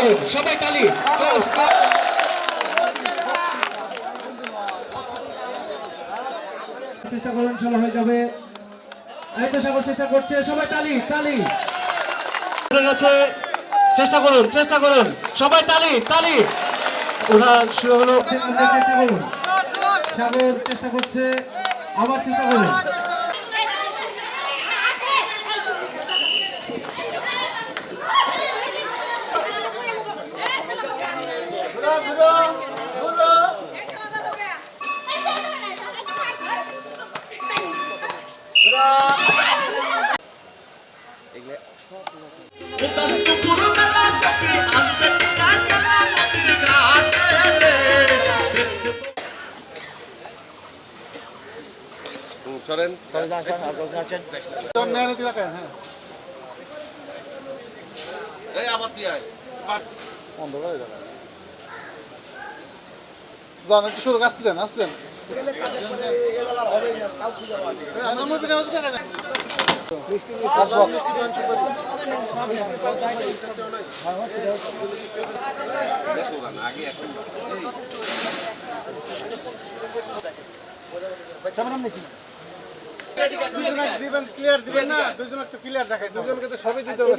করুন সবাই তালি ক্লাস চেষ্টা করুন ইনশাআল্লাহ হয়ে যাবে এই তো সাগর চেষ্টা করছে সবাই তালি তালি গেছে চেষ্টা করুন সবাই তালি তালি ওরা শুরু হলো চেষ্টা করুন সাগর চেষ্টা করছে আবার চেষ্টা করুন চলেন একটু শুরু আসতেন আসতেন দিবেন ক্লিয়ার দিবেন না দুজনকে তো ক্লিয়ার দেখায় দুজনকে তো সবই দিতে হবে